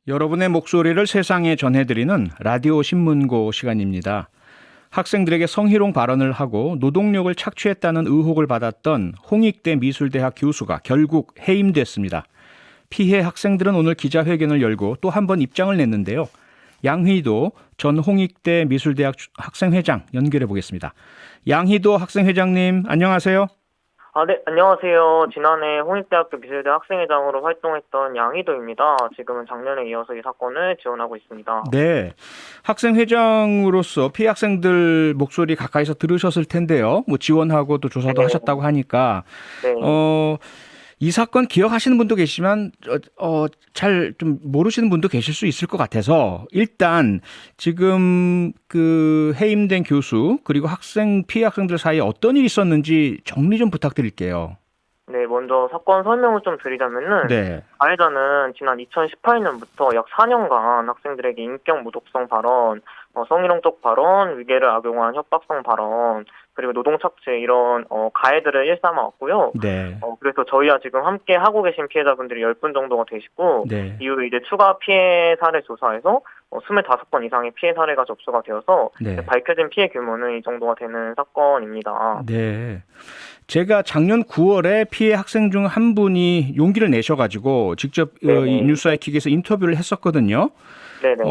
여러분의 목소리를 세상에 전해드리는 라디오 신문고 시간입니다. 학생들에게 성희롱 발언을 하고 노동력을 착취했다는 의혹을 받았던 홍익대 미술대학 교수가 결국 해임됐습니다. 피해 학생들은 오늘 기자회견을 열고 또 한 번 입장을 냈는데요. 양희도 전 홍익대 미술대학 학생회장 연결해 보겠습니다. 양희도 학생회장님, 안녕하세요. 네, 안녕하세요. 지난해 홍익대학교 미술대 학생회장으로 활동했던 양희도입니다. 지금은 작년에 이어서 이 사건을 지원하고 있습니다. 네, 학생회장으로서 피해 학생들 목소리 가까이서 들으셨을 텐데요. 뭐 지원하고 또 조사도 네. 하셨다고 하니까 네. 이 사건 기억하시는 분도 계시지만 잘 좀 모르시는 분도 계실 수 있을 것 같아서 일단 지금 그 해임된 교수 그리고 피해 학생들 사이에 어떤 일이 있었는지 정리 좀 부탁드릴게요. 네, 먼저 사건 설명을 좀 드리자면은, 네. 가해자는 지난 2018년부터 약 4년간 학생들에게 인격 모독성 발언, 성희롱적 발언, 위계를 악용한 협박성 발언, 그리고 노동착취 이런 가해들을 일삼아왔고요. 네. 그래서 저희와 지금 함께 하고 계신 피해자분들이 10분 정도가 되시고, 네. 이후에 이제 추가 피해 사례 조사에서 25건 이상의 피해 사례가 접수가 되어서 네. 밝혀진 피해 규모는 이 정도가 되는 사건입니다. 네. 제가 작년 9월에 피해 학생 중 한 분이 용기를 내셔가지고 직접 이 뉴스아이킥에서 인터뷰를 했었거든요. 네네.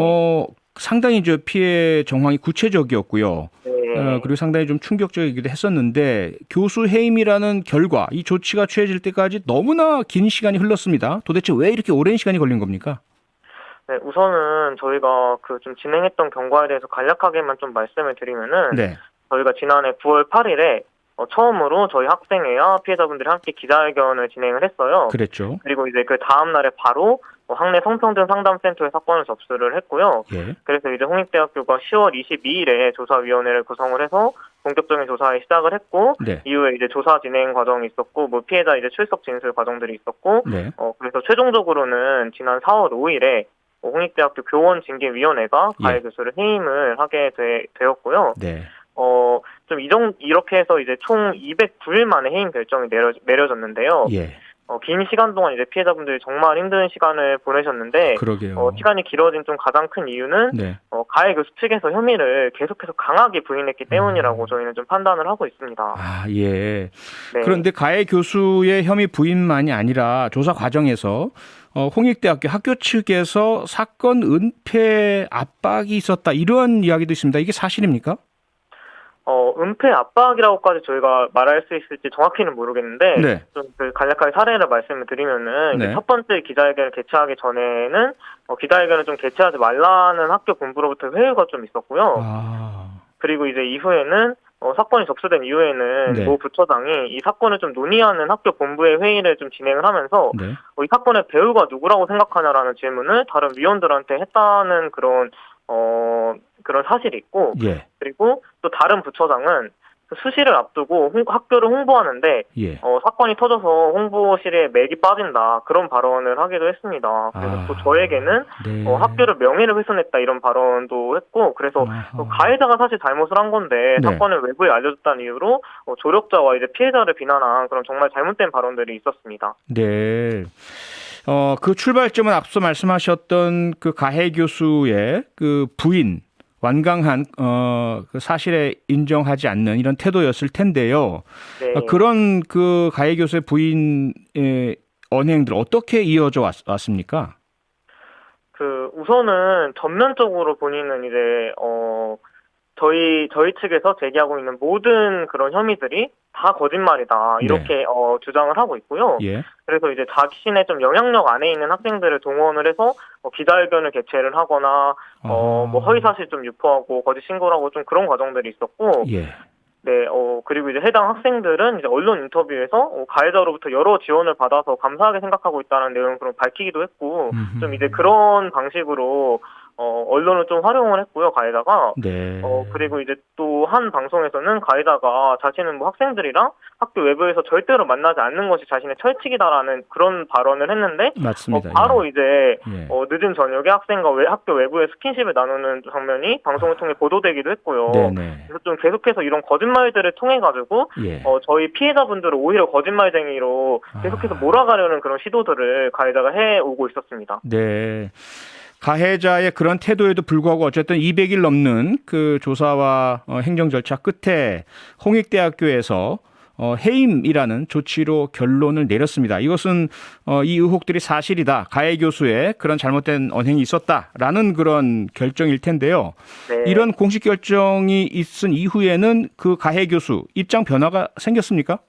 상당히 저 피해 정황이 구체적이었고요. 네. 그리고 상당히 좀 충격적이기도 했었는데 교수 해임이라는 결과, 이 조치가 취해질 때까지 너무나 긴 시간이 흘렀습니다. 도대체 왜 이렇게 오랜 시간이 걸린 겁니까? 네, 우선은 저희가 그 좀 진행했던 경과에 대해서 간략하게만 좀 말씀을 드리면은, 네. 저희가 지난해 9월 8일에 처음으로 저희 학생회와 피해자분들이 함께 기자회견을 진행을 했어요. 그랬죠. 그리고 이제 그 다음 날에 바로 학내 성평등 상담센터에 사건을 접수를 했고요. 예. 그래서 이제 홍익대학교가 10월 22일에 조사위원회를 구성을 해서 본격적인 조사에 시작을 했고, 네. 이후에 이제 조사 진행 과정이 있었고, 뭐 피해자 이제 출석 진술 과정들이 있었고, 네. 그래서 최종적으로는 지난 4월 5일에 홍익대학교 교원징계위원회가 가해 예. 교수를 해임을 하게 되었고요. 네. 좀 이렇게 해서 이제 총 209일 만에 해임 결정이 내려졌는데요. 예. 긴 시간 동안 이제 피해자분들이 정말 힘든 시간을 보내셨는데, 그러게요. 시간이 길어진 좀 가장 큰 이유는, 네. 가해 교수 측에서 혐의를 계속해서 강하게 부인했기 때문이라고 저희는 좀 판단을 하고 있습니다. 아, 예. 네. 그런데 가해 교수의 혐의 부인만이 아니라 조사 과정에서 홍익대학교 학교 측에서 사건 은폐 압박이 있었다, 이런 이야기도 있습니다. 이게 사실입니까? 은폐 압박이라고까지 저희가 말할 수 있을지 정확히는 모르겠는데, 네. 좀 그 간략하게 사례를 말씀을 드리면은, 네. 이제 첫 번째 기자회견을 개최하기 전에는, 기자회견을 좀 개최하지 말라는 학교 본부로부터 회유가 좀 있었고요. 아, 그리고 이제 이후에는, 사건이 접수된 이후에는 네. 모 부처장이 이 사건을 좀 논의하는 학교 본부의 회의를 좀 진행을 하면서, 네. 이 사건의 배우가 누구라고 생각하냐라는 질문을 다른 위원들한테 했다는 그런 사실이 있고, 예. 그리고 또 다른 부처장은 그 수시를 앞두고 학교를 홍보하는데, 예. 사건이 터져서 홍보실에 맥이 빠진다, 그런 발언을 하기도 했습니다. 그래서 또 저에게는 네. 학교를 명예를 훼손했다, 이런 발언도 했고, 그래서 아하. 가해자가 사실 잘못을 한 건데 네. 사건을 외부에 알려줬다는 이유로 조력자와 이제 피해자를 비난한 그런 정말 잘못된 발언들이 있었습니다. 네. 그 출발점은 앞서 말씀하셨던 그 가해 교수의 그 부인, 완강한 그 사실에 인정하지 않는 이런 태도였을 텐데요. 네. 그런 그 가해 교수의 부인의 언행들 어떻게 이어져 왔습니까? 우선은 전면적으로 본인은 이제 저희 측에서 제기하고 있는 모든 그런 혐의들이 다 거짓말이다, 이렇게 주장을 하고 있고요. 예. 그래서 이제 자신의 좀 영향력 안에 있는 학생들을 동원을 해서 기자회견을 개최를 하거나 뭐 허위사실 좀 유포하고 거짓 신고를 하고 좀 그런 과정들이 있었고, 예. 네, 그리고 이제 해당 학생들은 이제 언론 인터뷰에서 가해자로부터 여러 지원을 받아서 감사하게 생각하고 있다는 내용을 그럼 밝히기도 했고, 좀 이제 그런 방식으로 언론을 좀 활용을 했고요, 가해자가. 네. 그리고 이제 또 한 방송에서는 가해자가 자신은 뭐 학생들이랑 학교 외부에서 절대로 만나지 않는 것이 자신의 철칙이다라는 그런 발언을 했는데, 맞습니다. 바로 예. 이제 예. 늦은 저녁에 학생과 학교 외부에 스킨십을 나누는 장면이 방송을 통해 보도되기도 했고요. 네네. 그래서 좀 계속해서 이런 거짓말들을 통해 가지고 예. 저희 피해자분들을 오히려 거짓말쟁이로 계속해서 몰아가려는 그런 시도들을 가해자가 해오고 있었습니다. 네. 가해자의 그런 태도에도 불구하고 어쨌든 200일 넘는 그 조사와 행정 절차 끝에 홍익대학교에서 해임이라는 조치로 결론을 내렸습니다. 이것은 이 의혹들이 사실이다. 가해 교수의 그런 잘못된 언행이 있었다라는 그런 결정일 텐데요. 네. 이런 공식 결정이 있은 이후에는 그 가해 교수 입장 변화가 생겼습니까?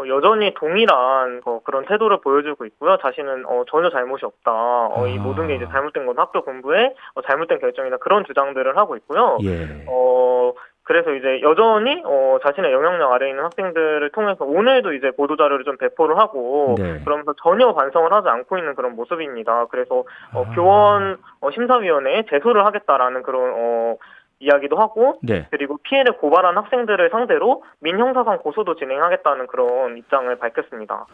여전히 동일한 그런 태도를 보여주고 있고요. 자신은 전혀 잘못이 없다. 이 모든 게 이제 잘못된 건 학교 본부의 잘못된 결정이나 그런 주장들을 하고 있고요. 예. 그래서 이제 여전히 자신의 영향력 아래에 있는 학생들을 통해서 오늘도 이제 보도 자료를 좀 배포를 하고 네. 그러면서 전혀 반성을 하지 않고 있는 그런 모습입니다. 그래서 교원 심사위원회에 제소를 하겠다라는 그런 이야기도 하고 네. 그리고 피해를 고발한 학생들을 상대로 민형사상 고소도 진행하겠다는 그런 입장을 밝혔습니다.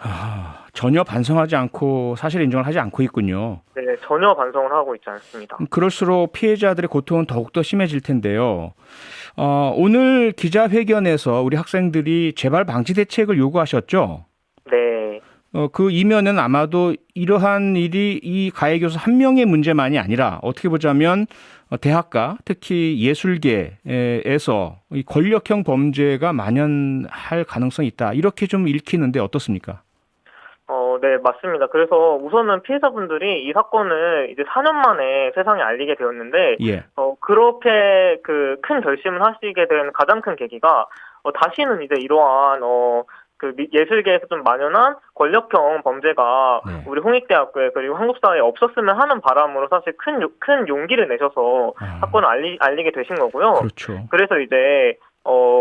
전혀 반성하지 않고 사실 인정을 하지 않고 있군요. 네, 전혀 반성을 하고 있지 않습니다. 그럴수록 피해자들의 고통은 더욱더 심해질 텐데요. 오늘 기자회견에서 우리 학생들이 재발 방지 대책을 요구하셨죠? 네. 그 이면은 아마도 이러한 일이 이 가해 교수 한 명의 문제만이 아니라 어떻게 보자면 대학가 특히 예술계에서 이 권력형 범죄가 만연할 가능성이 있다. 이렇게 좀 읽히는데 어떻습니까? 네, 맞습니다. 그래서 우선은 피해자분들이 이 사건을 이제 4년 만에 세상에 알리게 되었는데, 예. 그렇게 그 큰 결심을 하시게 된 가장 큰 계기가, 다시는 이제 이러한, 예술계에서 좀 만연한 권력형 범죄가 네. 우리 홍익대학교에 그리고 한국 사회에 없었으면 하는 바람으로 사실 큰 용기를 내셔서 사건을 알리게 되신 거고요. 그렇죠. 그래서 이제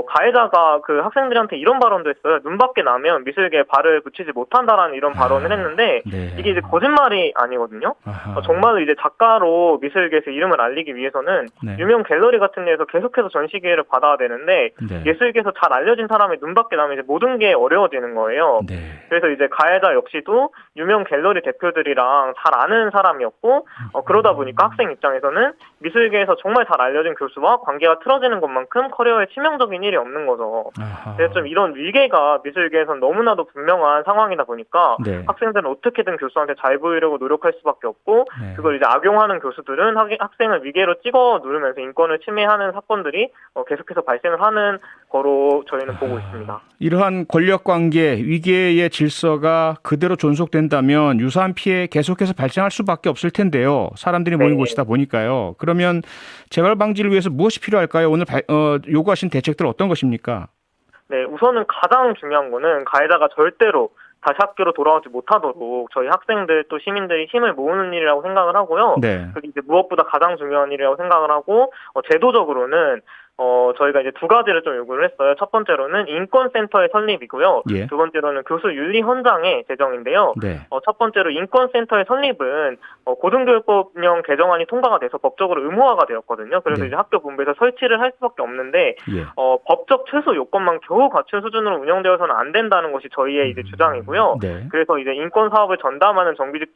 가해자가 그 학생들한테 이런 발언도 했어요. 눈밖에 나면 미술계에 발을 붙이지 못한다라는 이런 발언을 했는데 네. 이게 이제 거짓말이 아니거든요. 정말로 이제 작가로 미술계에서 이름을 알리기 위해서는 네. 유명 갤러리 같은 데에서 계속해서 전시 기회를 받아야 되는데 네. 예술계에서 잘 알려진 사람이 눈밖에 나면 이제 모든 게 어려워지는 거예요. 네. 그래서 이제 가해자 역시도 유명 갤러리 대표들이랑 잘 아는 사람이었고 그러다 보니까 학생 입장에서는 미술계에서 정말 잘 알려진 교수와 관계가 틀어지는 것만큼 커리어에 치명적인 일이 없는 거죠. 그래서 좀 이런 위계가 미술계에서는 너무나도 분명한 상황이다 보니까 네. 학생들은 어떻게든 교수한테 잘 보이려고 노력할 수밖에 없고 네. 그걸 이제 악용하는 교수들은 학생을 위계로 찍어 누르면서 인권을 침해하는 사건들이 계속해서 발생을 하는 거로 저희는 보고 있습니다. 이러한 권력관계, 위계의 질서가 그대로 존속된다면 유사한 피해 계속해서 발생할 수밖에 없을 텐데요. 사람들이 모인 네. 곳이다 보니까요. 그러면 재발 방지를 위해서 무엇이 필요할까요? 오늘 요구하신 대책들 어떤 것입니까? 네, 우선은 가장 중요한 거는 가해자가 절대로 다시 학교로 돌아오지 못하도록 저희 학생들 또 시민들이 힘을 모으는 일이라고 생각을 하고요. 네. 그게 이제 무엇보다 가장 중요한 일이라고 생각을 하고 제도적으로는 저희가 이제 두 가지를 좀 요구를 했어요. 첫 번째로는 인권센터의 설립이고요. 예. 두 번째로는 교수 윤리 헌장의 제정인데요. 네. 첫 번째로 인권센터의 설립은 고등교육법령 개정안이 통과가 돼서 법적으로 의무화가 되었거든요. 그래서 네. 이제 학교 본부에서 설치를 할 수밖에 없는데 예. 법적 최소 요건만 겨우 갖춘 수준으로 운영되어서는 안 된다는 것이 저희의 이제 주장이고요. 네. 그래서 이제 인권 사업을 전담하는 정규직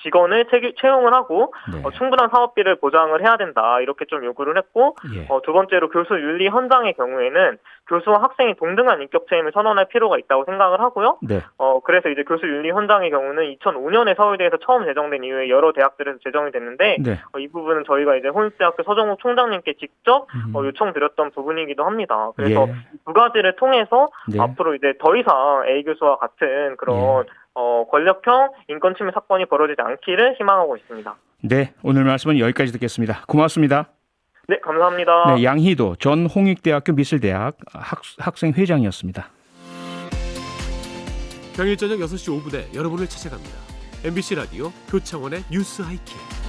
직원을 채용을 하고 네. 충분한 사업비를 보장을 해야 된다 이렇게 좀 요구를 했고 예. 두 번째로 교수 윤리 헌장의 경우에는 교수와 학생이 동등한 인격 책임을 선언할 필요가 있다고 생각을 하고요. 네. 그래서 이제 교수 윤리 헌장의 경우는 2005년에 서울대에서 처음 제정된 이후에 여러 대학들에서 제정이 됐는데 네. 이 부분은 저희가 이제 홍익대학교 서정욱 총장님께 직접 요청드렸던 부분이기도 합니다. 그래서 예. 두 가지를 통해서 네. 앞으로 이제 더 이상 A 교수와 같은 그런 권력형 인권 침해 사건이 벌어지지 않기를 희망하고 있습니다. 네. 오늘 말씀은 여기까지 듣겠습니다. 고맙습니다. 네, 감사합니다. 네, 양희도 전 홍익대학교 미술대학 학생회장이었습니다. 평일 저녁 6시 5분에 여러분을 찾아갑니다. MBC 라디오 교창원의 뉴스 하이킥.